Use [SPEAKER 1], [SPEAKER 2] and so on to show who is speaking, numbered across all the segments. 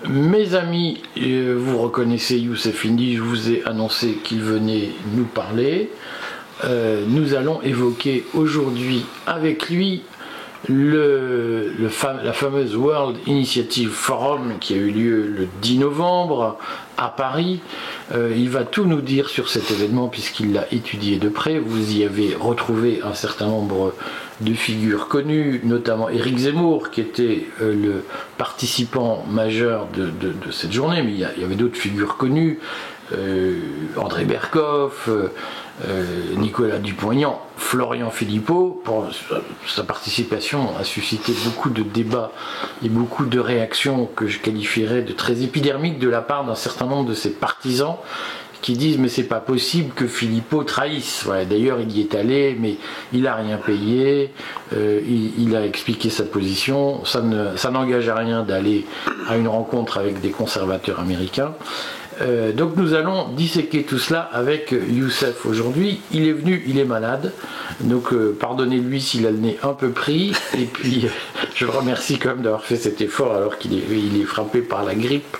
[SPEAKER 1] Mes amis, vous reconnaissez Youssef Indy, je vous ai annoncé qu'il venait nous parler. Nous allons évoquer aujourd'hui avec lui la fameuse World Initiative Forum qui a eu lieu le 10 novembre à Paris. Il va tout nous dire sur cet événement puisqu'il l'a étudié de près. Vous y avez retrouvé un certain nombre de figures connues, notamment Éric Zemmour qui était le participant majeur de cette journée, mais il y avait d'autres figures connues, André Berkoff, Nicolas Dupont-Aignan, Florian Philippot. Pour sa participation a suscité beaucoup de débats et beaucoup de réactions que je qualifierais de très épidermiques de la part d'un certain nombre de ses partisans qui disent mais c'est pas possible que Philippot trahisse. Voilà, d'ailleurs il y est allé mais il a rien payé, il a expliqué sa position, ça n'engage à rien d'aller à une rencontre avec des conservateurs américains. Donc nous allons disséquer tout cela avec Youssef aujourd'hui. Il est venu, il est malade, donc pardonnez-lui s'il a le nez un peu pris, et puis je le remercie quand même d'avoir fait cet effort alors qu'il est frappé par la grippe.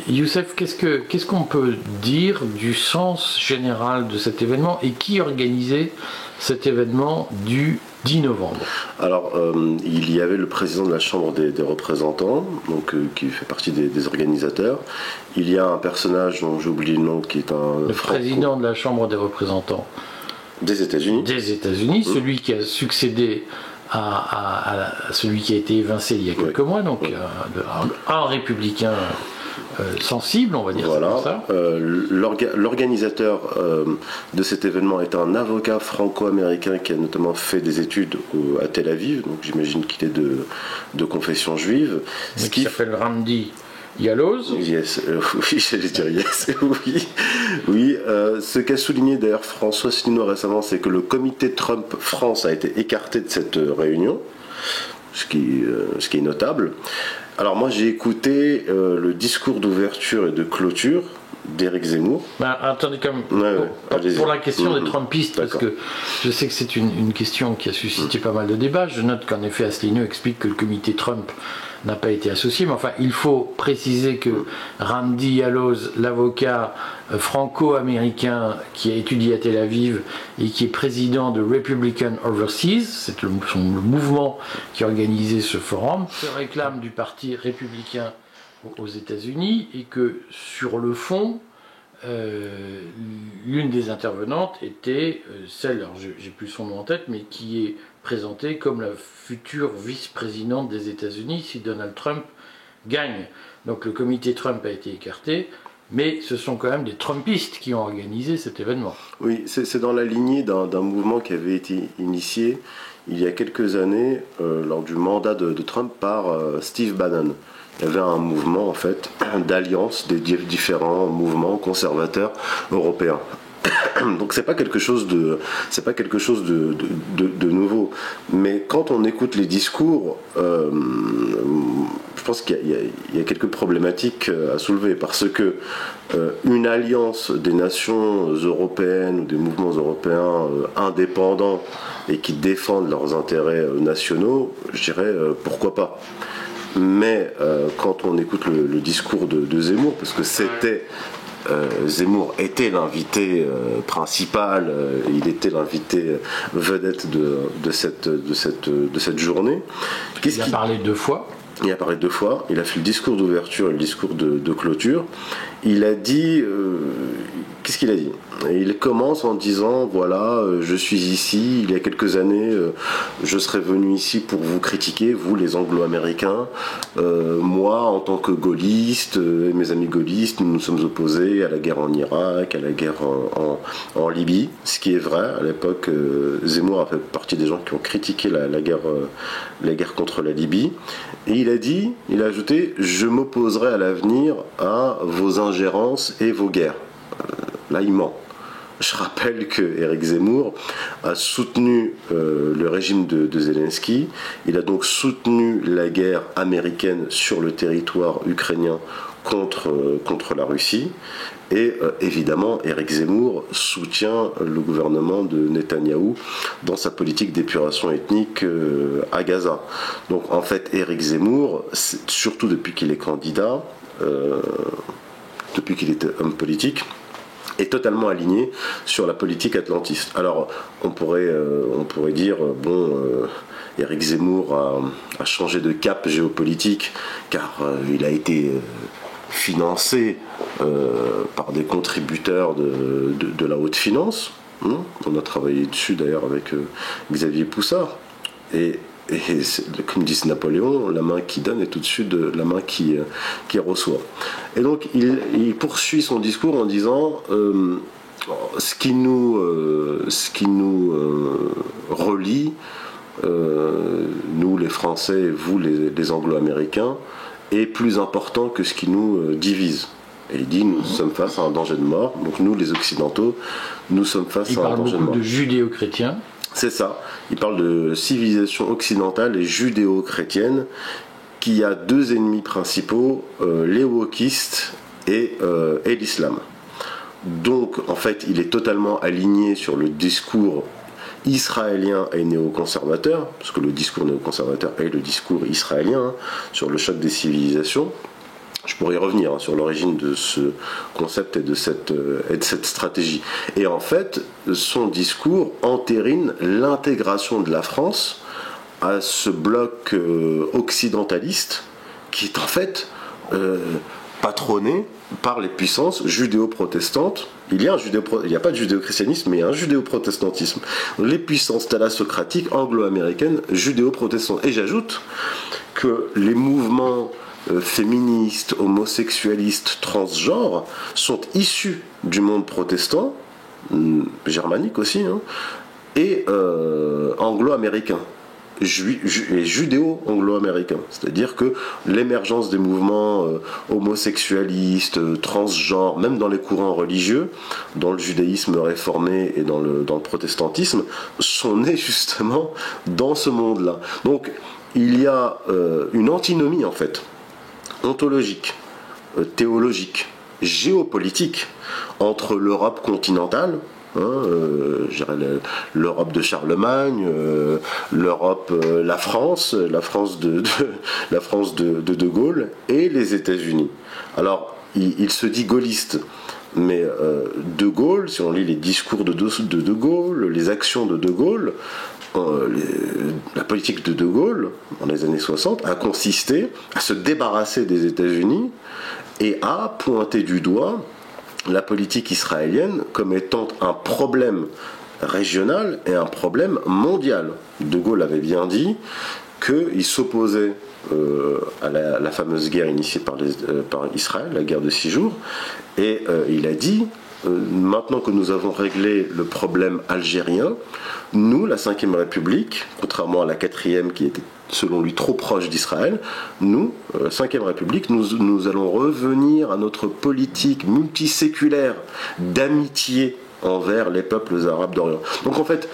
[SPEAKER 1] Youssef, qu'est-ce qu'on peut dire du sens général de cet événement et qui organisait cet événement du 10 novembre?
[SPEAKER 2] Alors, il y avait le président de la Chambre des représentants, donc, qui fait partie des organisateurs. Il y a un personnage dont j'ai oublié le nom, qui est
[SPEAKER 1] le président de la Chambre des représentants
[SPEAKER 2] des États-Unis.
[SPEAKER 1] Celui qui a succédé à celui qui a été évincé il y a quelques mois, donc un républicain sensible, on va dire.
[SPEAKER 2] Voilà.
[SPEAKER 1] Ça.
[SPEAKER 2] L'organisateur de cet événement est un avocat franco-américain qui a notamment fait des études à Tel Aviv, donc j'imagine qu'il est de confession juive.
[SPEAKER 1] Qui s'appelle Randy Yaloz.
[SPEAKER 2] Yes, oui, j'allais dire yes, oui. Ce qu'a souligné d'ailleurs François Asselineau récemment, c'est que le comité Trump France a été écarté de cette réunion, ce qui est notable. Alors moi j'ai écouté le discours d'ouverture et de clôture d'Éric Zemmour.
[SPEAKER 1] Attendez quand même, pour la question des Trumpistes, parce que je sais que c'est une question qui a suscité pas mal de débats. Je note qu'en effet Asselineau explique que le comité Trump n'a pas été associé, mais enfin il faut préciser que Randy Yaloz, l'avocat franco-américain qui a étudié à Tel Aviv et qui est président de Republican Overseas, c'est le mouvement qui a organisé ce forum, se réclame du parti républicain aux États-Unis et que sur le fond, l'une des intervenantes était celle, alors j'ai plus son nom en tête, mais qui est présentée comme la future vice-présidente des États-Unis si Donald Trump gagne. Donc le comité Trump a été écarté, mais ce sont quand même des Trumpistes qui ont organisé cet événement.
[SPEAKER 2] Oui, c'est dans la lignée d'un mouvement qui avait été initié il y a quelques années lors du mandat de Trump par Steve Bannon. Il y avait un mouvement en fait d'alliance des différents mouvements conservateurs européens. Donc c'est pas quelque chose de nouveau. Mais quand on écoute les discours, je pense qu'il y a quelques problématiques à soulever parce que une alliance des nations européennes ou des mouvements européens indépendants et qui défendent leurs intérêts nationaux, je dirais pourquoi pas. Mais quand on écoute le discours de Zemmour, parce que Zemmour était l'invité principal, il était l'invité vedette de cette journée.
[SPEAKER 1] Il a parlé 2 fois.
[SPEAKER 2] Il a parlé 2 fois, il a fait le discours d'ouverture et le discours de clôture. Il a dit... qu'est-ce qu'il a dit? Il commence en disant, voilà, je suis ici, il y a quelques années, je serais venu ici pour vous critiquer, vous les anglo-américains. Moi, en tant que gaulliste, et mes amis gaullistes, nous nous sommes opposés à la guerre en Irak, à la guerre en Libye. Ce qui est vrai, à l'époque, Zemmour a fait partie des gens qui ont critiqué la guerre contre la Libye. Et il a ajouté, je m'opposerai à l'avenir à vos ingérences et vos guerres. Là, il ment. je rappelle que Éric Zemmour a soutenu le régime de Zelensky. Il a donc soutenu la guerre américaine sur le territoire ukrainien contre la Russie. Et évidemment, Éric Zemmour soutient le gouvernement de Netanyahou dans sa politique d'épuration ethnique à Gaza. Donc en fait, Éric Zemmour, surtout depuis qu'il est candidat, depuis qu'il était homme politique, est totalement aligné sur la politique atlantiste. Alors on pourrait dire, Éric Zemmour a changé de cap géopolitique car il a été financé par des contributeurs de la haute finance. On a travaillé dessus d'ailleurs avec Xavier Poussard. Et comme dit Napoléon, la main qui donne est au-dessus de la main qui reçoit. Et donc il poursuit son discours en disant ce qui nous relie, nous les Français et vous les Anglo-Américains, est plus important que ce qui nous divise. Et il dit, nous sommes face à un danger de mort, donc nous les Occidentaux, nous sommes face à un danger de mort.
[SPEAKER 1] Il parle beaucoup de judéo-chrétiens.
[SPEAKER 2] C'est ça, il parle de civilisation occidentale et judéo-chrétienne, qui a deux ennemis principaux, les wokistes et l'islam. Donc en fait il est totalement aligné sur le discours israélien et néoconservateur, parce que le discours néoconservateur est le discours israélien, sur le choc des civilisations. Je pourrais y revenir sur l'origine de ce concept et de cette stratégie. Et en fait, son discours entérine l'intégration de la France à ce bloc occidentaliste qui est en fait par les puissances judéo-protestantes. Il n'y a pas de judéo-christianisme, mais il y a un judéo-protestantisme. Les puissances thalassocratiques anglo-américaines judéo-protestantes. Et j'ajoute que les mouvements féministes, homosexualistes, transgenres sont issus du monde protestant, germanique aussi, et anglo-américain. Et judéo-anglo-américain. C'est-à-dire que l'émergence des mouvements homosexualistes, transgenres, même dans les courants religieux, dans le judaïsme réformé et dans le protestantisme, sont nés justement dans ce monde-là. Donc il y a une antinomie en fait, ontologique, théologique, géopolitique, entre l'Europe continentale, l'Europe de Charlemagne, l'Europe, la France de Gaulle et les États-Unis. Alors, il se dit gaulliste, mais De Gaulle, si on lit les discours de De Gaulle, les actions de De Gaulle, la politique de De Gaulle, dans les années 60, a consisté à se débarrasser des États-Unis et à pointer du doigt la politique israélienne comme étant un problème régional et un problème mondial. De Gaulle avait bien dit qu'il s'opposait à la fameuse guerre initiée par Israël, la guerre de 6 jours, et il a dit maintenant que nous avons réglé le problème algérien, nous, la 5e République, contrairement à la 4e qui était selon lui trop proche d'Israël, nous, 5e République, nous allons revenir à notre politique multiséculaire d'amitié envers les peuples arabes d'Orient. Donc en fait,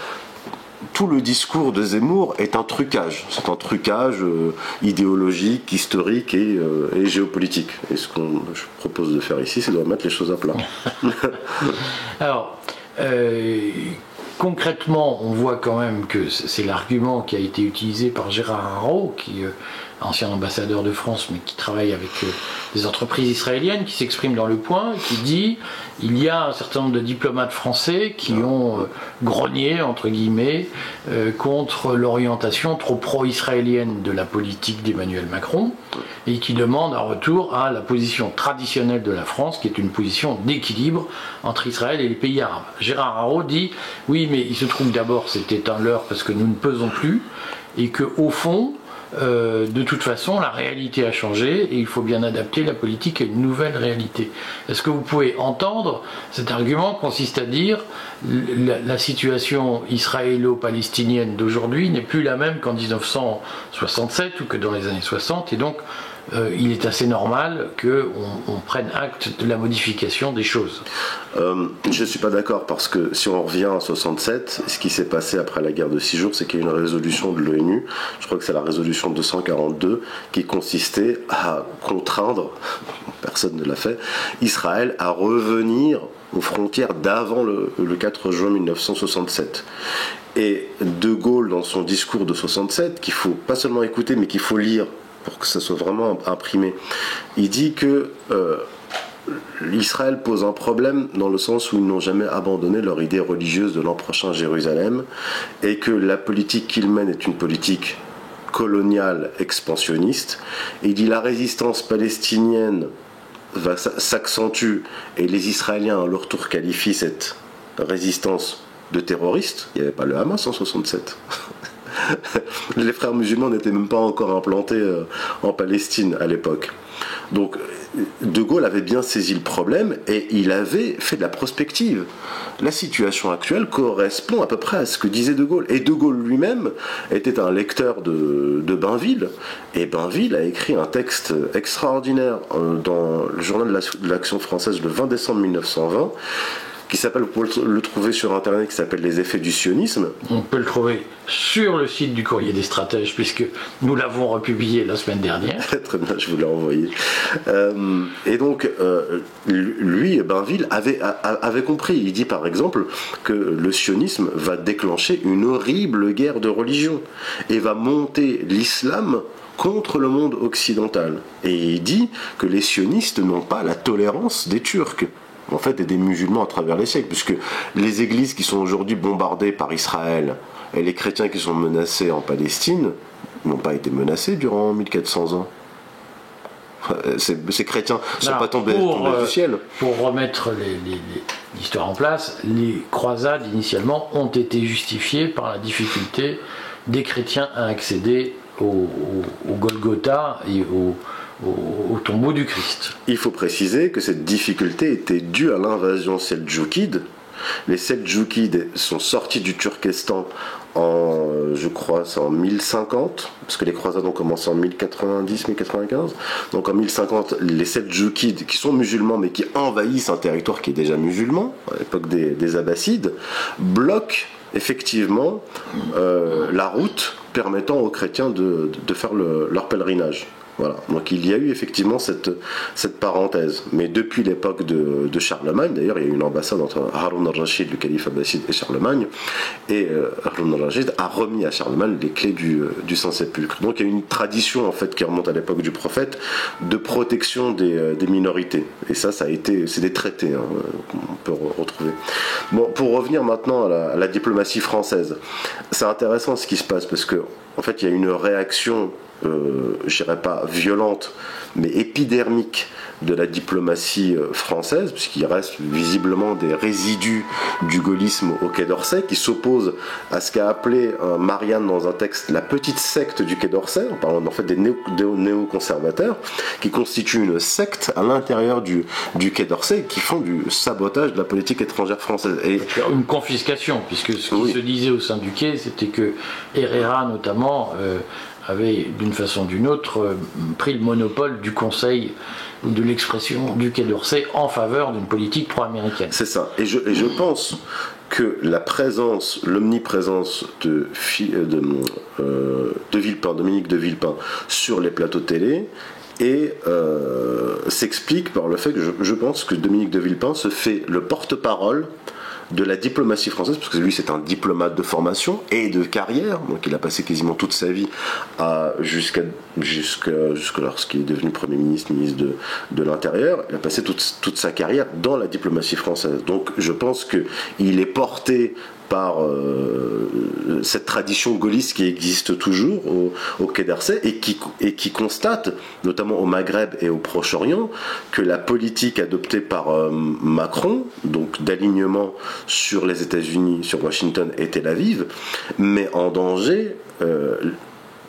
[SPEAKER 2] tout le discours de Zemmour est un trucage. C'est un trucage idéologique, historique et géopolitique. Et ce que je propose de faire ici, c'est de remettre les choses à plat.
[SPEAKER 1] Alors, concrètement, on voit quand même que c'est l'argument qui a été utilisé par Gérard Haro, qui est ancien ambassadeur de France, mais qui travaille avec des entreprises israéliennes, qui s'exprime dans Le Point, qui dit il y a un certain nombre de diplomates français qui ont grogné, entre guillemets, contre l'orientation trop pro-israélienne de la politique d'Emmanuel Macron, et qui demandent un retour à la position traditionnelle de la France, qui est une position d'équilibre entre Israël et les pays arabes. Gérard Haro dit oui, mais il se trouve d'abord c'était un leurre parce que nous ne pesons plus, et qu'au fond, de toute façon, la réalité a changé et il faut bien adapter la politique à une nouvelle réalité. Est-ce que vous pouvez entendre cet argument consiste à dire la situation israélo-palestinienne d'aujourd'hui n'est plus la même qu'en 1967 ou que dans les années 60 et donc il est assez normal qu'on prenne acte de la modification des choses.
[SPEAKER 2] Je ne suis pas d'accord, parce que si on revient en 67, ce qui s'est passé après la guerre de 6 jours, c'est qu'il y a eu une résolution de l'ONU, je crois que c'est la résolution 242, qui consistait à contraindre, personne ne l'a fait, Israël à revenir aux frontières d'avant le 4 juin 1967. Et De Gaulle, dans son discours de 67, qu'il faut pas seulement écouter, mais qu'il faut lire pour que ça soit vraiment imprimé, il dit que Israël pose un problème dans le sens où ils n'ont jamais abandonné leur idée religieuse de l'an prochain à Jérusalem, et que la politique qu'ils mènent est une politique coloniale expansionniste. Et il dit la résistance palestinienne s'accentue, et les Israéliens à leur tour qualifient cette résistance de terroriste. Il n'y avait pas le Hamas en 67. Les frères musulmans n'étaient même pas encore implantés en Palestine à l'époque. Donc De Gaulle avait bien saisi le problème et il avait fait de la prospective. La situation actuelle correspond à peu près à ce que disait De Gaulle. Et De Gaulle lui-même était un lecteur de Bainville. Et Bainville a écrit un texte extraordinaire dans le journal de l'Action française le 20 décembre 1920, qui s'appelle, vous pouvez le trouver sur internet, qui s'appelle Les effets du sionisme.
[SPEAKER 1] On peut le trouver sur le site du Courrier des stratèges, puisque nous l'avons republié la semaine dernière.
[SPEAKER 2] Très bien, je vous l'ai envoyé. Et donc, lui, Bainville, avait compris. Il dit par exemple que le sionisme va déclencher une horrible guerre de religion et va monter l'islam contre le monde occidental. Et il dit que les sionistes n'ont pas la tolérance des Turcs, en fait, et des musulmans à travers les siècles, puisque les églises qui sont aujourd'hui bombardées par Israël et les chrétiens qui sont menacés en Palestine n'ont pas été menacés durant 1400 ans. Ces chrétiens ne sont pas tombés du ciel.
[SPEAKER 1] Pour remettre l'histoire en place, les croisades initialement ont été justifiées par la difficulté des chrétiens à accéder au Golgotha et au tombeau du Christ.
[SPEAKER 2] Il faut préciser que cette difficulté était due à l'invasion seldjoukide. Les Seldjoukides sont sortis du Turkestan je crois, c'est en 1050, parce que les croisades ont commencé en 1090-1095. Donc en 1050, les Seldjoukides, qui sont musulmans mais qui envahissent un territoire qui est déjà musulman, à l'époque des Abbassides, bloquent effectivement la route permettant aux chrétiens de faire leur pèlerinage. Voilà. Donc il y a eu effectivement cette parenthèse. Mais depuis l'époque de Charlemagne, d'ailleurs, il y a eu une ambassade entre Haroun al-Rachid, le calife abbasside, et Charlemagne, et Haroun al-Rachid a remis à Charlemagne les clés du Saint-Sépulcre. Donc il y a une tradition en fait qui remonte à l'époque du prophète de protection des minorités. Et ça a été, c'est des traités qu'on peut retrouver. Bon, pour revenir maintenant à la diplomatie française, c'est intéressant ce qui se passe parce que en fait il y a une réaction, je dirais pas violente, mais épidermique de la diplomatie française, puisqu'il reste visiblement des résidus du gaullisme au Quai d'Orsay, qui s'opposent à ce qu'a appelé Marianne dans un texte la petite secte du Quai d'Orsay, en parlant en fait des néoconservateurs, qui constituent une secte à l'intérieur du Quai d'Orsay, qui font du sabotage de la politique étrangère française. Et
[SPEAKER 1] une confiscation, puisque ce qui se disait au sein du Quai, c'était que Herrera notamment avait d'une façon ou d'une autre pris le monopole du conseil de l'expression du Quai d'Orsay en faveur d'une politique pro-américaine.
[SPEAKER 2] C'est ça. Et je pense que l'omniprésence de Villepin, Dominique de Villepin, sur les plateaux télé s'explique par le fait que je pense que Dominique de Villepin se fait le porte-parole de la diplomatie française, parce que lui c'est un diplomate de formation et de carrière, donc il a passé quasiment toute sa vie jusqu'à lorsqu'il est devenu Premier ministre de l'Intérieur, il a passé toute sa carrière dans la diplomatie française. Donc je pense qu'il est porté par cette tradition gaulliste qui existe toujours au Quai d'Orsay et qui constate, notamment au Maghreb et au Proche-Orient, que la politique adoptée par Macron, donc d'alignement sur les États-Unis, sur Washington et Tel Aviv, met en danger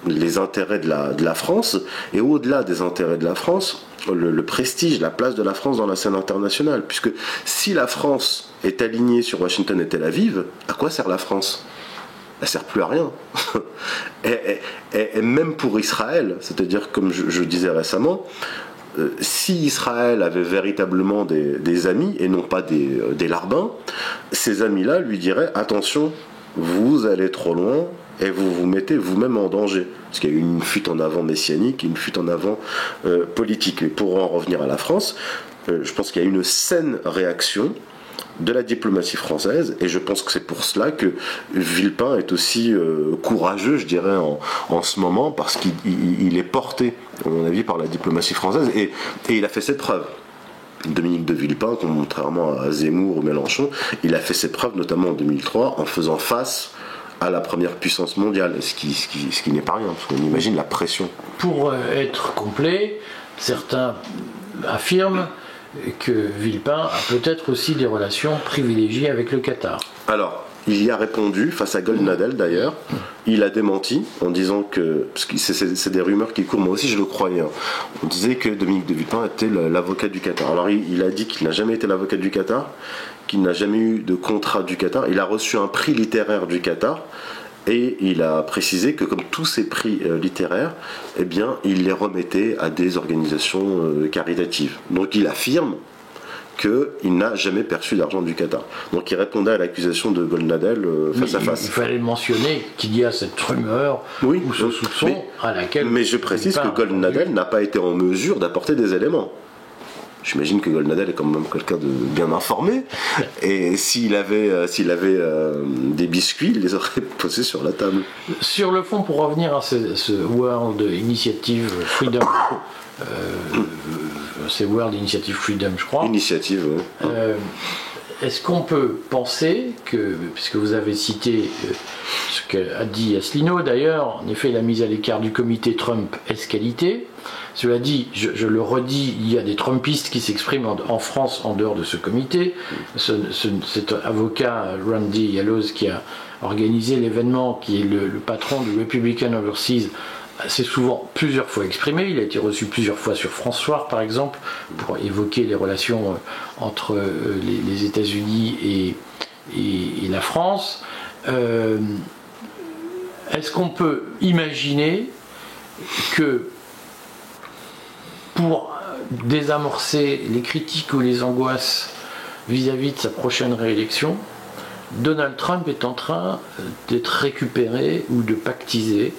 [SPEAKER 2] les intérêts de la France, et au-delà des intérêts de la France, le prestige, la place de la France dans la scène internationale, puisque si la France est alignée sur Washington et Tel Aviv, à quoi sert la France ? elle sert plus à rien. et même pour Israël, c'est-à-dire comme je disais récemment, si Israël avait véritablement des amis et non pas des larbins, ces amis-là lui diraient attention, vous allez trop loin et vous vous mettez vous-même en danger. Parce qu'il y a eu une fuite en avant messianique et une fuite en avant politique. Et pour en revenir à la France, je pense qu'il y a une saine réaction de la diplomatie française, et je pense que c'est pour cela que Villepin est aussi courageux, je dirais, en ce moment, parce qu'il est porté, à mon avis, par la diplomatie française, et il a fait ses preuves. Dominique de Villepin, contrairement à Zemmour ou Mélenchon, il a fait ses preuves, notamment en 2003, en faisant face à la première puissance mondiale, ce qui n'est pas rien, parce qu'on imagine la pression.
[SPEAKER 1] Pour être complet, certains affirment que Villepin a peut-être aussi des relations privilégiées avec le Qatar.
[SPEAKER 2] Alors, il y a répondu, face à Goldnadel d'ailleurs, il a démenti en disant que, parce que c'est des rumeurs qui courent, moi aussi je le croyais, on disait que Dominique de Villepin était l'avocat du Qatar. Alors il a dit qu'il n'a jamais été l'avocat du Qatar, qu'il n'a jamais eu de contrat du Qatar, il a reçu un prix littéraire du Qatar, et il a précisé que comme tous ces prix littéraires, eh bien, il les remettait à des organisations caritatives. Donc il affirme qu'il n'a jamais perçu d'argent du Qatar. Donc il répondait à l'accusation de Goldnadel face à face.
[SPEAKER 1] Il fallait mentionner qu'il y a cette rumeur ou ce soupçon à laquelle...
[SPEAKER 2] Mais je précise que Goldnadel n'a pas été en mesure d'apporter des éléments. J'imagine que Goldnadel est quand même quelqu'un de bien informé, et s'il avait des biscuits, il les aurait posés sur la table.
[SPEAKER 1] Sur le fond, pour revenir à ce World Initiative Freedom, c'est World Initiative Freedom, je crois.
[SPEAKER 2] Initiative, oui.
[SPEAKER 1] Est-ce qu'on peut penser que, puisque vous avez cité ce qu'a dit Asselineau d'ailleurs, en effet la mise à l'écart du comité Trump est-ce-qualité, cela dit, je le redis, il y a des Trumpistes qui s'expriment en France en dehors de ce comité. Cet avocat Randy Yalloz qui a organisé l'événement, qui est le patron du Republican Overseas, s'est souvent plusieurs fois exprimé. Il a été reçu plusieurs fois sur France Soir, par exemple, pour évoquer les relations entre les États-Unis et la France. Est-ce qu'on peut imaginer que pour désamorcer les critiques ou les angoisses vis-à-vis de sa prochaine réélection, Donald Trump est en train d'être récupéré ou de pactiser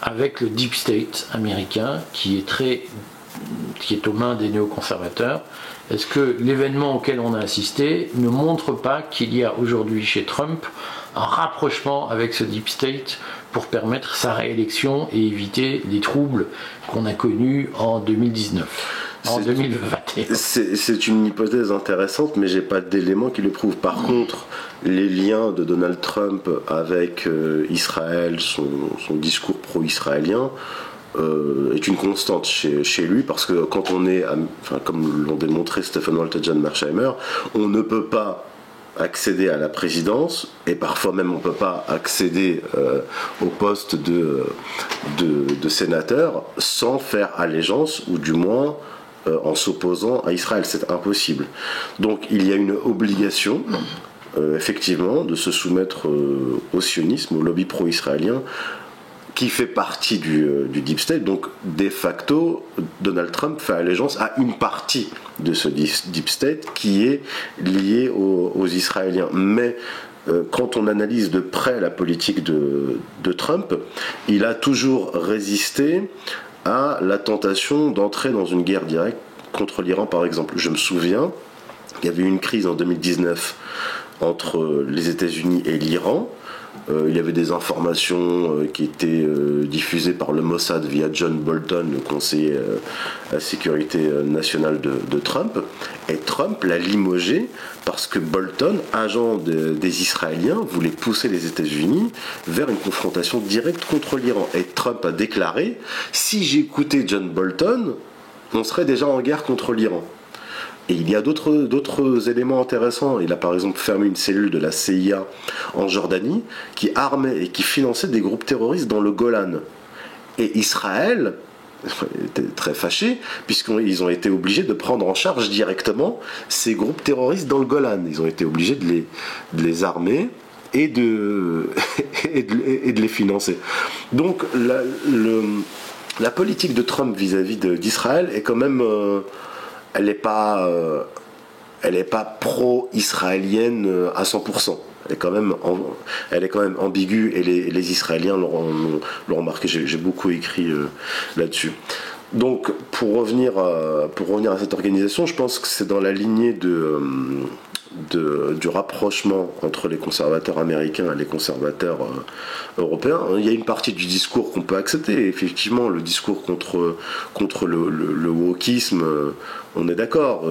[SPEAKER 1] avec le Deep State américain qui est aux mains des néoconservateurs? Est-ce que l'événement auquel on a assisté ne montre pas qu'il y a aujourd'hui chez Trump un rapprochement avec ce Deep State pour permettre sa réélection et éviter les troubles qu'on a connus en 2019, en 2021?
[SPEAKER 2] C'est une hypothèse intéressante, mais j'ai pas d'éléments qui le prouvent. Par contre, les liens de Donald Trump avec Israël, son discours pro-israélien, est une constante chez lui, parce que quand on est, comme l'ont démontré Stephen Walt et John Mearsheimer, on ne peut pas accéder à la présidence, et parfois même on ne peut pas accéder au poste de sénateur sans faire allégeance, ou du moins en s'opposant à Israël. C'est impossible. Donc il y a une obligation effectivement de se soumettre au sionisme, au lobby pro-israélien, qui fait partie du Deep State. Donc de facto, Donald Trump fait allégeance à une partie de ce Deep State qui est liée aux Israéliens. Mais quand on analyse de près la politique de Trump, il a toujours résisté à la tentation d'entrer dans une guerre directe contre l'Iran, par exemple. Je me souviens, il y avait eu une crise en 2019 entre les États-Unis et l'Iran. Il y avait des informations qui étaient diffusées par le Mossad via John Bolton, le conseiller à la sécurité nationale de Trump. Et Trump l'a limogé parce que Bolton, agent des Israéliens, voulait pousser les États-Unis vers une confrontation directe contre l'Iran. Et Trump a déclaré « Si j'écoutais John Bolton, on serait déjà en guerre contre l'Iran ». Et il y a d'autres éléments intéressants. Il a par exemple fermé une cellule de la CIA en Jordanie qui armait et qui finançait des groupes terroristes dans le Golan. Et Israël était très fâché, puisqu'ils ont été obligés de prendre en charge directement ces groupes terroristes dans le Golan. Ils ont été obligés de les armer et de, et de les financer. Donc la politique de Trump vis-à-vis d'Israël est quand même, elle n'est pas pro-israélienne à 100%. Elle est quand même ambiguë, et les Israéliens l'ont remarqué. J'ai beaucoup écrit là-dessus. Donc, pour revenir à cette organisation, je pense que c'est dans la lignée du rapprochement entre les conservateurs américains et les conservateurs européens. Il y a une partie du discours qu'on peut accepter. Effectivement, le discours contre le wokisme, on est d'accord,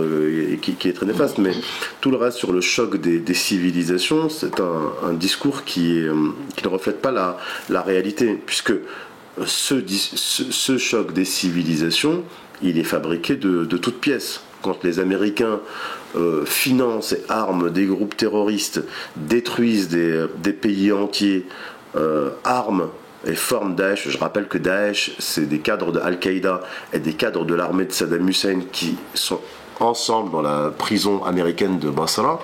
[SPEAKER 2] qui est très néfaste, mais tout le reste sur le choc des civilisations, c'est un discours qui ne reflète pas la réalité, puisque ce choc des civilisations, il est fabriqué de toutes pièces. Quand les Américains financent et arment des groupes terroristes, détruisent des pays entiers, arment et forment Daesh. Je rappelle que Daesh, c'est des cadres de Al-Qaïda et des cadres de l'armée de Saddam Hussein qui sont ensemble dans la prison américaine de Basra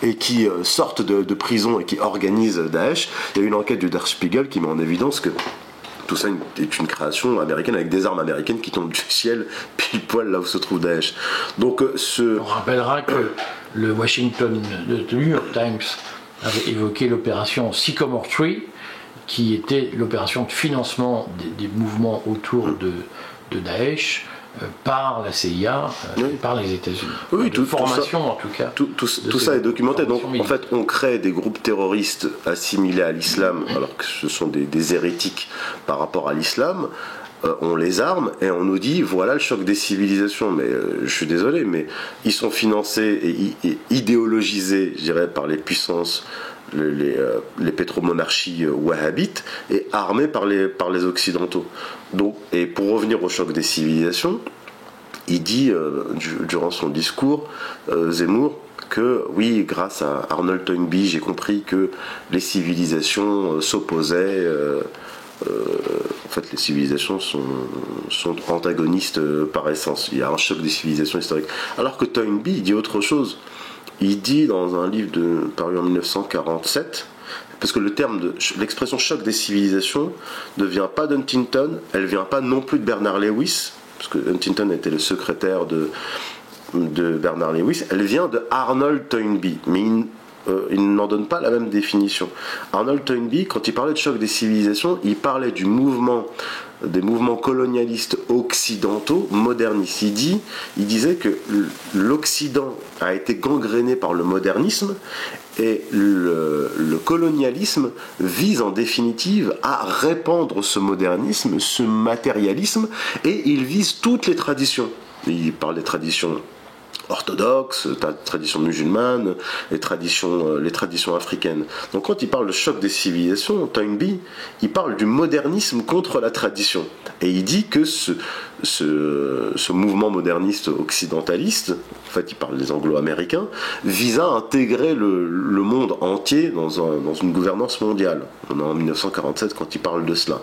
[SPEAKER 2] et qui sortent de prison et qui organisent Daesh. Il y a une enquête du Der Spiegel qui met en évidence que tout ça est une création américaine avec des armes américaines qui tombent du ciel pile poil là où se trouve Daesh. Donc
[SPEAKER 1] on rappellera que le New York Times avait évoqué l'opération Sycamore Tree, qui était l'opération de financement des mouvements autour de Daesh par la CIA, par les États-Unis.
[SPEAKER 2] Oui,
[SPEAKER 1] formation en tout cas.
[SPEAKER 2] Tout ça est documenté. Donc en fait, on crée des groupes terroristes assimilés à l'islam, alors que ce sont des hérétiques par rapport à l'islam. On les arme et on nous dit voilà le choc des civilisations. Mais je suis désolé, mais ils sont financés et idéologisés, je dirais, par les puissances, les pétromonarchies wahhabites, et armés par les occidentaux. Donc, et pour revenir au choc des civilisations, il dit durant son discours, Zemmour, que oui, grâce à Arnold Toynbee, j'ai compris que les civilisations s'opposaient. En fait, les civilisations sont antagonistes par essence. Il y a un choc des civilisations historiques. Alors que Toynbee dit autre chose. Il dit dans un livre paru en 1947, parce que l'expression choc des civilisations ne vient pas d'Huntington, elle ne vient pas non plus de Bernard Lewis, parce que Huntington était le secrétaire de Bernard Lewis, elle vient de Arnold Toynbee, mais il n'en donne pas la même définition. Arnold Toynbee, quand il parlait de choc des civilisations, il parlait des mouvements colonialistes occidentaux, modernistes. Il disait que l'Occident a été gangréné par le modernisme, et le colonialisme vise en définitive à répandre ce modernisme, ce matérialisme, et il vise toutes les traditions. Il parle des traditions orthodoxes, traditions musulmanes, les traditions africaines. Donc quand il parle de choc des civilisations, Toynbee, il parle du modernisme contre la tradition. Et il dit que ce mouvement moderniste occidentaliste, en fait il parle des anglo-américains, vise à intégrer le monde entier dans une gouvernance mondiale. On est en 1947 quand il parle de cela.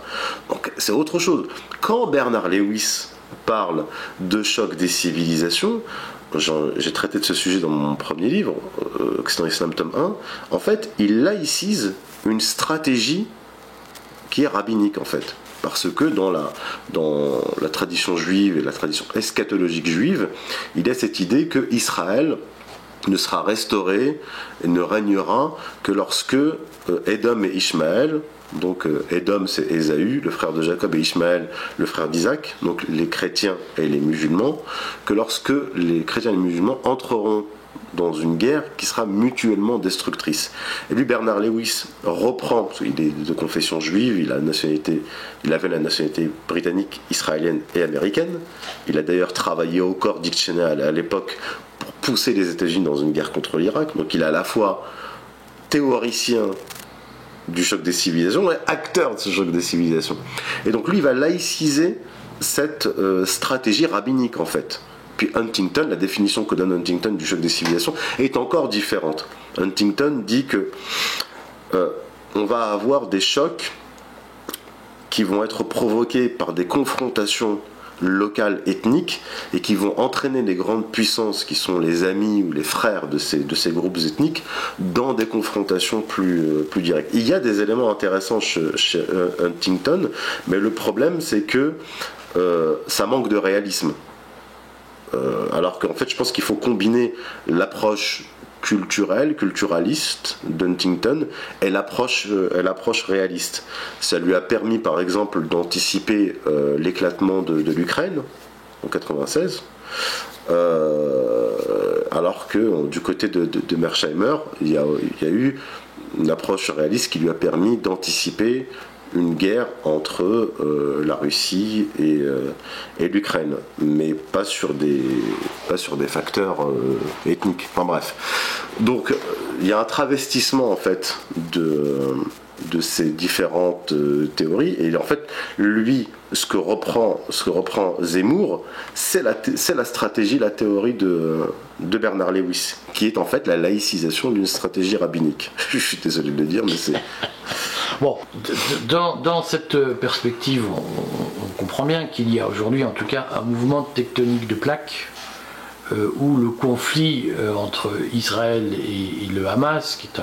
[SPEAKER 2] Donc c'est autre chose. Quand Bernard Lewis parle de choc des civilisations, j'ai traité de ce sujet dans mon premier livre, Occident Islam tome 1, en fait, il laïcise une stratégie qui est rabbinique, en fait. Parce que dans la tradition juive et la tradition eschatologique juive, il y a cette idée que Israël ne sera restauré et ne régnera que lorsque Édom et Ishmaël, donc Édom c'est Ésaü, le frère de Jacob, et Ishmaël, le frère d'Isaac, donc les chrétiens et les musulmans, que lorsque les chrétiens et les musulmans entreront dans une guerre qui sera mutuellement destructrice. Et lui, Bernard Lewis reprend, parce qu'il est de confession juive, il avait la nationalité britannique, israélienne et américaine. Il a d'ailleurs travaillé au corps Dick Cheney à l'époque pour pousser les États-Unis dans une guerre contre l'Irak. Donc il est à la fois théoricien du choc des civilisations et acteur de ce choc des civilisations. Et donc lui, il va laïciser cette stratégie rabbinique, en fait. Puis Huntington, la définition que donne Huntington du choc des civilisations est encore différente. Huntington dit que on va avoir des chocs qui vont être provoqués par des confrontations locales, ethniques, et qui vont entraîner les grandes puissances qui sont les amis ou les frères de ces groupes ethniques dans des confrontations plus directes. Il y a des éléments intéressants chez Huntington, mais le problème c'est que ça manque de réalisme. Alors qu'en fait je pense qu'il faut combiner l'approche culturaliste d'Huntington et l'approche réaliste. Ça lui a permis par exemple d'anticiper l'éclatement de l'Ukraine en 96, alors que du côté de Mearsheimer, il y a eu une approche réaliste qui lui a permis d'anticiper une guerre entre la Russie et l'Ukraine, mais pas sur des facteurs ethniques. Enfin bref. Donc il y a un travestissement en fait de ces différentes théories, et en fait lui ce que reprend Zemmour, c'est la stratégie, la théorie de Bernard Lewis, qui est en fait la laïcisation d'une stratégie rabbinique. Je suis désolé de le dire, mais c'est...
[SPEAKER 1] Bon, dans cette perspective, on comprend bien qu'il y a aujourd'hui en tout cas un mouvement tectonique de plaques où le conflit entre Israël et le Hamas, qui est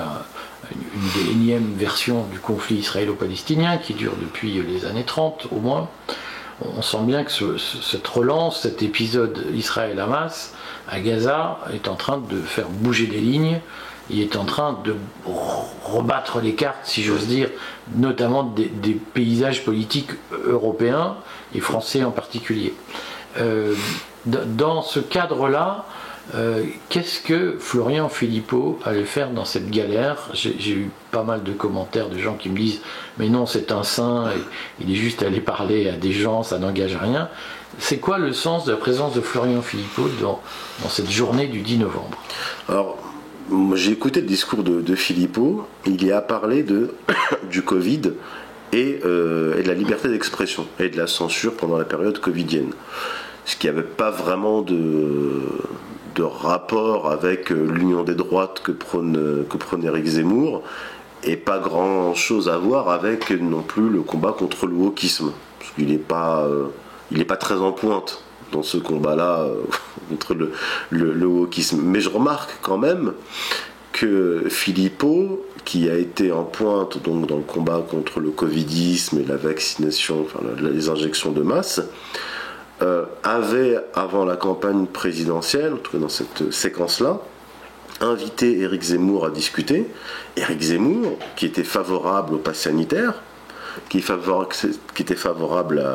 [SPEAKER 1] une des énièmes versions du conflit israélo-palestinien qui dure depuis les années 30 au moins, on sent bien que cette relance, cet épisode Israël-Hamas à Gaza est en train de faire bouger des lignes. Il est en train de rebattre les cartes, si j'ose dire, notamment des paysages politiques européens et français en particulier. Dans ce cadre-là, qu'est-ce que Florian Philippot allait faire dans cette galère? J'ai eu pas mal de commentaires de gens qui me disent « mais non, c'est un saint, il est juste allé parler à des gens, ça n'engage rien ». C'est quoi le sens de la présence de Florian Philippot dans cette journée du 10 novembre?
[SPEAKER 2] Alors, j'ai écouté le discours de Philippot, il y a parlé du Covid et de la liberté d'expression et de la censure pendant la période covidienne. Ce qui n'avait pas vraiment de rapport avec l'union des droites que prône Éric Zemmour, et pas grand chose à voir avec non plus le combat contre le wokisme, parce qu'il n'est pas très en pointe dans ce combat-là contre le wokisme. Mais je remarque quand même que Philippot, qui a été en pointe donc dans le combat contre le covidisme et la vaccination, enfin les injections de masse, avait, avant la campagne présidentielle, en tout cas dans cette séquence-là, invité Éric Zemmour à discuter. Éric Zemmour, qui était favorable au pass sanitaire, qui était favorable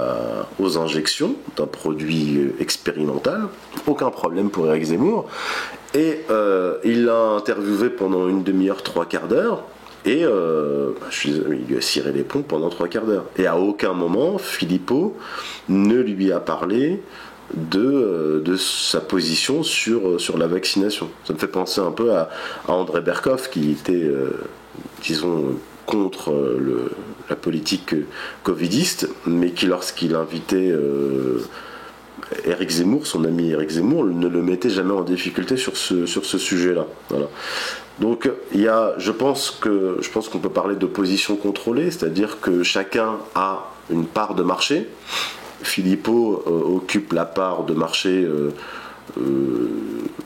[SPEAKER 2] aux injections d'un produit expérimental, aucun problème pour Éric Zemmour, et il l'a interviewé pendant une demi-heure, 3/4 d'heure, et il lui a ciré les pompes pendant 3/4 d'heure. Et à aucun moment, Philippot ne lui a parlé de sa position sur la vaccination. Ça me fait penser un peu à André Berkoff, qui était, disons, contre la politique covidiste, mais qui, lorsqu'il invitait Éric Zemmour, son ami Éric Zemmour, ne le mettait jamais en difficulté sur ce sujet-là. Voilà. Donc je pense qu'on peut parler d'opposition contrôlée, c'est-à-dire que chacun a une part de marché. Philippot occupe la part de marché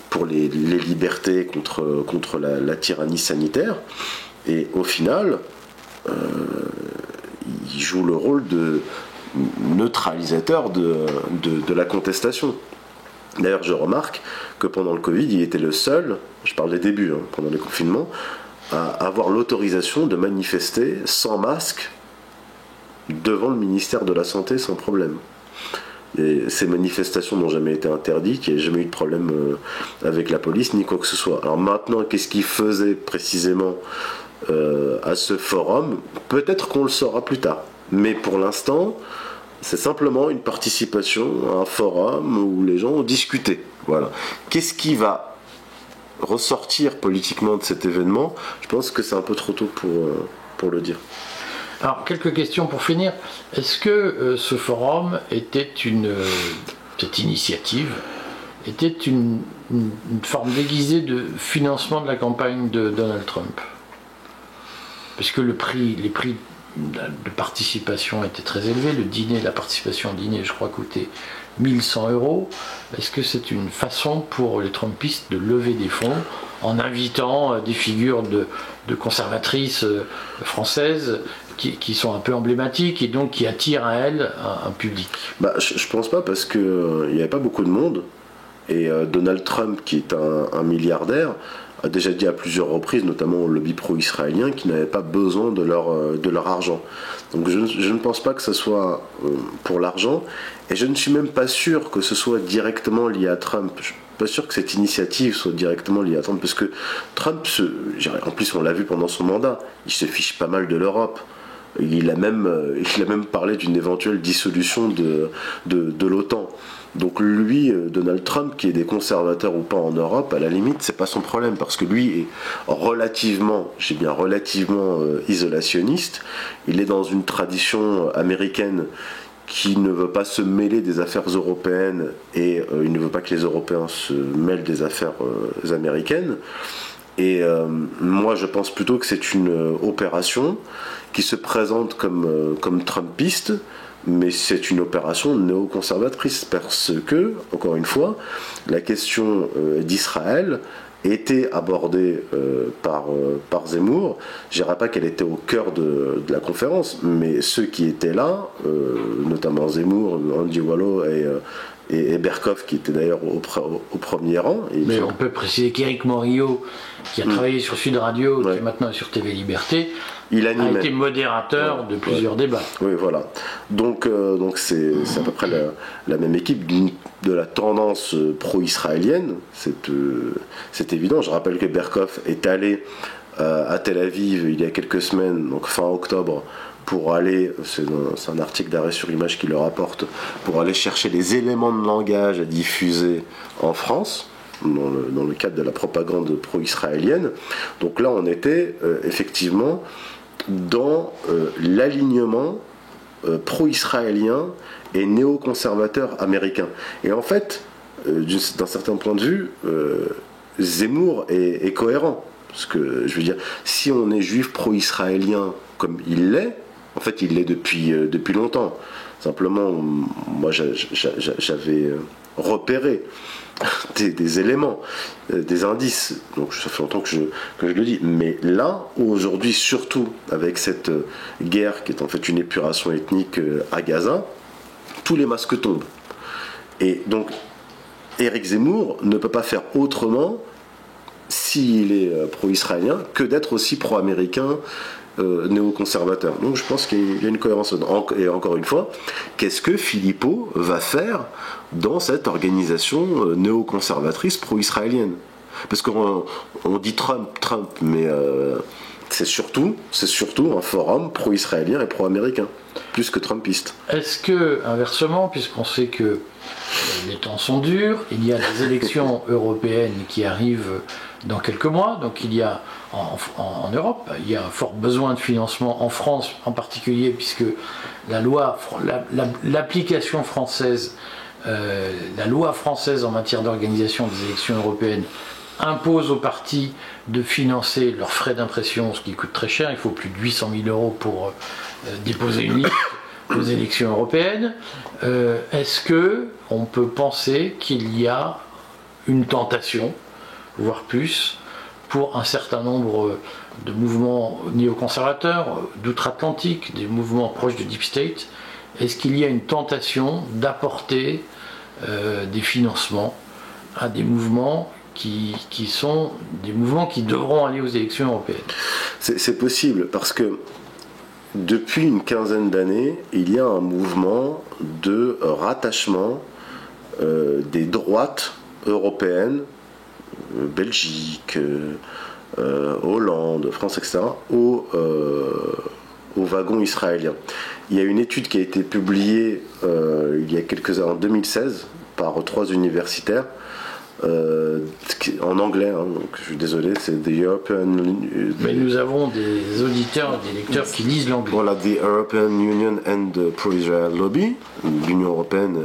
[SPEAKER 2] pour les libertés contre la tyrannie sanitaire, et au final il joue le rôle de neutralisateur de la contestation. D'ailleurs, je remarque que pendant le Covid, il était le seul, je parle des débuts, pendant les confinements, à avoir l'autorisation de manifester sans masque devant le ministère de la Santé sans problème. Et ces manifestations n'ont jamais été interdites, il n'y a jamais eu de problème avec la police ni quoi que ce soit. Alors maintenant, qu'est-ce qu'il faisait précisément à ce forum? Peut-être qu'on le saura plus tard. Mais pour l'instant, c'est simplement une participation à un forum où les gens ont discuté. Voilà. Qu'est-ce qui va ressortir politiquement de cet événement? Je pense que c'est un peu trop tôt pour le dire.
[SPEAKER 1] Alors, quelques questions pour finir. Est-ce que ce forum était cette initiative était une forme déguisée de financement de la campagne de Donald Trump? Parce que les prix de participation étaient très élevés. La participation au dîner, je crois, coûtait 1100 €. Est-ce que c'est une façon pour les Trumpistes de lever des fonds en invitant des figures de conservatrices françaises qui sont un peu emblématiques et donc qui attirent à elles un public?
[SPEAKER 2] Je pense pas, parce qu'il n'y avait pas beaucoup de monde. Et Donald Trump, qui est un milliardaire, a déjà dit à plusieurs reprises, notamment au lobby pro-israélien, qu'il n'avait pas besoin de leur argent. Donc je ne pense pas que ce soit pour l'argent, et je ne suis même pas sûr que ce soit directement lié à Trump. Je ne suis pas sûr que cette initiative soit directement liée à Trump, parce que Trump, en plus on l'a vu pendant son mandat, il se fiche pas mal de l'Europe. Il a même parlé d'une éventuelle dissolution de l'OTAN. Donc lui, Donald Trump, qui est des conservateurs ou pas en Europe, à la limite, c'est pas son problème, parce que lui est relativement isolationniste. Il est dans une tradition américaine qui ne veut pas se mêler des affaires européennes, et il ne veut pas que les Européens se mêlent des affaires américaines. Et moi, je pense plutôt que c'est une opération qui se présente comme trumpiste, mais c'est une opération néoconservatrice, parce que, encore une fois, la question d'Israël était abordée par Zemmour. Je ne dirais pas qu'elle était au cœur de la conférence, mais ceux qui étaient là, notamment Zemmour, Andy Wallo et Berkoff, qui était d'ailleurs au premier rang.
[SPEAKER 1] Mais on peut préciser qu'Éric Morillo, qui a travaillé sur Sud Radio, qui est maintenant sur TV Liberté, a été modérateur de plusieurs débats.
[SPEAKER 2] Oui, voilà. Donc c'est à peu près la même équipe de la tendance pro-israélienne. C'est évident. Je rappelle que Berkoff est allé à Tel Aviv il y a quelques semaines, donc fin octobre, pour aller, c'est un article d'Arrêt sur Image qui le rapporte, pour aller chercher les éléments de langage à diffuser en France, dans le cadre de la propagande pro-israélienne. Donc là, on était effectivement dans l'alignement pro-israélien et néoconservateur américain. Et en fait, d'un certain point de vue, Zemmour est cohérent. Parce que, je veux dire, si on est juif pro-israélien comme il l'est, en fait, il l'est depuis longtemps. Simplement, moi, j'avais repéré des éléments, des indices. Donc, ça fait longtemps que je le dis. Mais là, aujourd'hui, surtout avec cette guerre qui est en fait une épuration ethnique à Gaza, tous les masques tombent. Et donc, Éric Zemmour ne peut pas faire autrement, s'il est pro-israélien, que d'être aussi pro-américain, néoconservateur. Donc je pense qu'il y a une cohérence. Et encore une fois, qu'est-ce que Philippot va faire dans cette organisation néoconservatrice pro-israélienne? Parce qu'on dit Trump, mais c'est surtout un forum pro-israélien et pro-américain, plus que trumpiste.
[SPEAKER 1] Est-ce que, inversement, puisqu'on sait que les temps sont durs, il y a des élections européennes qui arrivent dans quelques mois, donc il y a en Europe, il y a un fort besoin de financement, en France en particulier, puisque l'application française, la loi française en matière d'organisation des élections européennes impose aux partis de financer leurs frais d'impression, ce qui coûte très cher. Il faut plus de 800 000 € pour déposer une liste aux élections européennes. Est-ce que on peut penser qu'il y a une tentation, voire plus, pour un certain nombre de mouvements néoconservateurs d'outre-Atlantique, des mouvements proches de Deep State? Est-ce qu'il y a une tentation d'apporter des financements à des mouvements qui sont des mouvements qui devront aller aux élections européennes?
[SPEAKER 2] C'est possible, parce que depuis une quinzaine d'années, il y a un mouvement de rattachement des droites européennes, Belgique, Hollande, France, etc., au wagon israélien. Il y a une étude qui a été publiée il y a quelques années, en 2016, par 3 universitaires, en anglais, donc je suis désolé, c'est The European...
[SPEAKER 1] Mais nous avons des auditeurs et des lecteurs qui lisent l'anglais.
[SPEAKER 2] Voilà, The European Union and the Pro-Israel Lobby, l'Union Européenne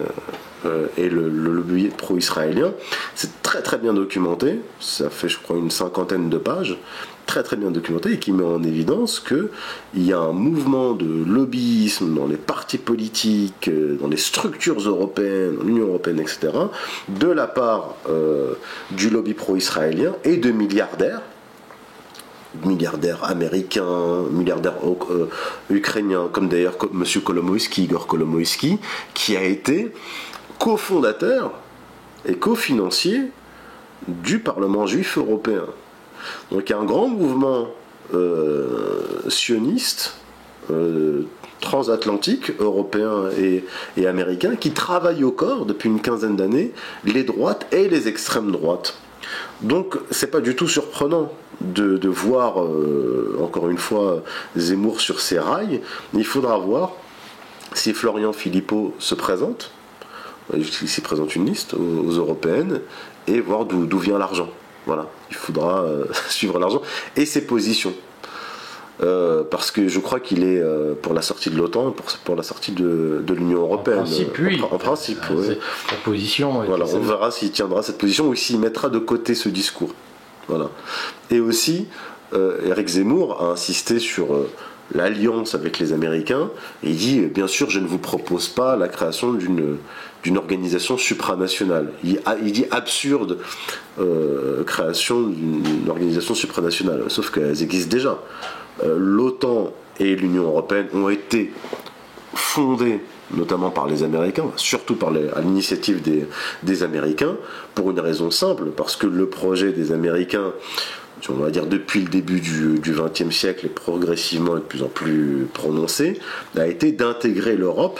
[SPEAKER 2] et le lobby pro-israélien. C'est très très bien documenté, ça fait je crois une 50aine de pages, très très bien documenté et qui met en évidence qu'il y a un mouvement de lobbyisme dans les partis politiques, dans les structures européennes, dans l'Union européenne, etc., de la part du lobby pro-israélien et de milliardaires américains, milliardaires ukrainiens, comme d'ailleurs M. Kolomoïski, Igor Kolomoïski, qui a été cofondateur et cofinancier du Parlement juif européen. Donc il y a un grand mouvement sioniste, transatlantique, européen et américain, qui travaille au corps depuis une quinzaine d'années les droites et les extrêmes droites. Donc c'est pas du tout surprenant de voir, encore une fois, Zemmour sur ses rails. Il faudra voir si Florian Philippot se présente, il s'y présente une liste aux européennes, et voir d'où vient l'argent. Voilà, il faudra suivre l'argent et ses positions. Parce que je crois qu'il est pour la sortie de l'OTAN, pour la sortie de l'Union européenne.
[SPEAKER 1] En principe, oui.
[SPEAKER 2] En principe, oui.
[SPEAKER 1] La position.
[SPEAKER 2] Voilà, on verra s'il tiendra cette position ou s'il mettra de côté ce discours. Voilà. Et aussi, Éric Zemmour a insisté sur l'alliance avec les Américains. Et il dit, bien sûr, je ne vous propose pas la création d'une organisation supranationale. Il dit absurde création d'une organisation supranationale, sauf qu'elles existent déjà. L'OTAN et l'Union européenne ont été fondées notamment par les Américains, surtout à l'initiative des Américains, pour une raison simple, parce que le projet des Américains, on va dire depuis le début du XXe siècle et progressivement et de plus en plus prononcé, a été d'intégrer l'Europe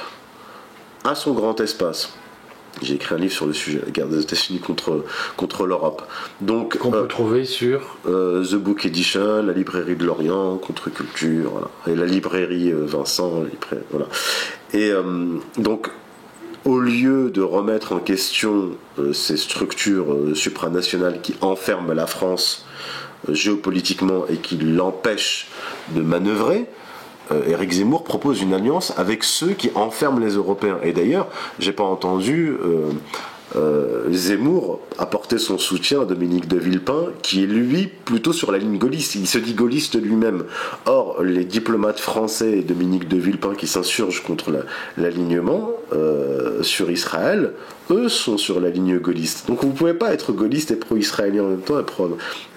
[SPEAKER 2] à son grand espace. J'ai écrit un livre sur le sujet, la guerre des États-Unis contre l'Europe. Donc,
[SPEAKER 1] qu'on peut trouver sur
[SPEAKER 2] The Book Edition, la librairie de Lorient, Contre-Culture, voilà. Et la librairie Vincent, voilà. Et donc, au lieu de remettre en question ces structures supranationales qui enferment la France géopolitiquement et qui l'empêchent de manœuvrer, Éric Zemmour propose une alliance avec ceux qui enferment les Européens. Et d'ailleurs, j'ai pas entendu Zemmour apporter son soutien à Dominique de Villepin, qui est lui plutôt sur la ligne gaulliste. Il se dit gaulliste lui-même. Or, les diplomates français et Dominique de Villepin qui s'insurgent contre l'alignement sur Israël, eux sont sur la ligne gaulliste. Donc vous ne pouvez pas être gaulliste et pro-israélien en même temps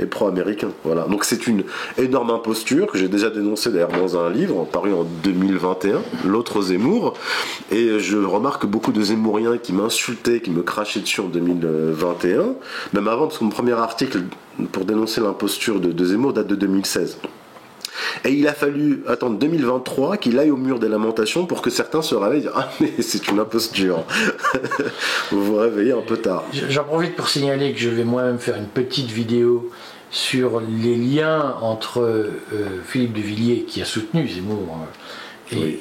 [SPEAKER 2] et pro-américain. Voilà. Donc c'est une énorme imposture que j'ai déjà dénoncée d'ailleurs dans un livre paru en 2021, L'autre Zemmour. Et je remarque beaucoup de Zemmouriens qui m'insultaient, qui me crachaient dessus en 2021, même avant, parce que mon premier article pour dénoncer l'imposture de Zemmour date de 2016. Et il a fallu attendre 2023 qu'il aille au mur des lamentations pour que certains se réveillent et disent « Ah mais c'est une imposture !» Vous vous réveillez un peu tard.
[SPEAKER 1] J'en profite pour signaler que je vais moi-même faire une petite vidéo sur les liens entre Philippe de Villiers, qui a soutenu Zemmour, et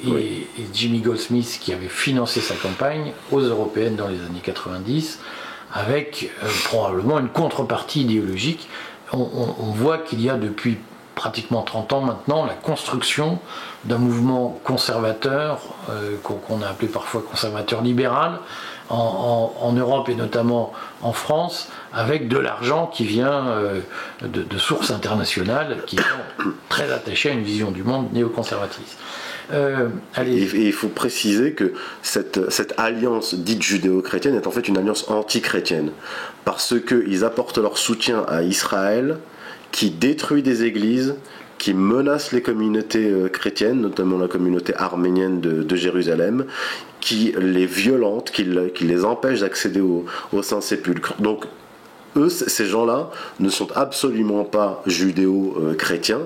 [SPEAKER 1] Jimmy Goldsmith, qui avait financé sa campagne aux européennes dans les années 90, avec probablement une contrepartie idéologique. On voit qu'il y a depuis pratiquement 30 ans maintenant la construction d'un mouvement conservateur, qu'on a appelé parfois conservateur libéral, en Europe et notamment en France, avec de l'argent qui vient de sources internationales qui sont très attachées à une vision du monde néoconservatrice.
[SPEAKER 2] Et il faut préciser que cette alliance dite judéo-chrétienne est en fait une alliance anti-chrétienne, parce qu'ils apportent leur soutien à Israël, qui détruit des églises, qui menace les communautés chrétiennes, notamment la communauté arménienne de Jérusalem, qui les violente, qui les empêche d'accéder au Saint-Sépulcre. Donc, eux, ces gens-là, ne sont absolument pas judéo-chrétiens,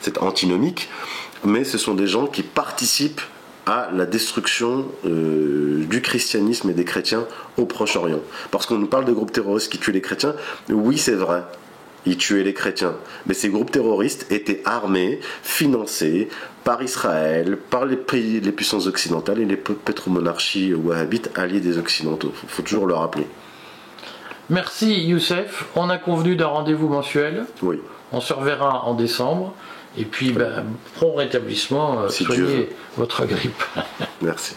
[SPEAKER 2] c'est antinomique, mais ce sont des gens qui participent à la destruction du christianisme et des chrétiens au Proche-Orient. Parce qu'on nous parle de groupes terroristes qui tuent les chrétiens, oui c'est vrai, ils tuaient les chrétiens, mais ces groupes terroristes étaient armés, financés par Israël, par les puissances occidentales et les pétromonarchies wahhabites alliées des occidentaux, il faut toujours le rappeler.
[SPEAKER 1] Merci Youssef, on a convenu d'un rendez-vous mensuel,
[SPEAKER 2] oui.
[SPEAKER 1] On se reverra en décembre. Et puis, prompt rétablissement, soignez votre grippe.
[SPEAKER 2] Merci.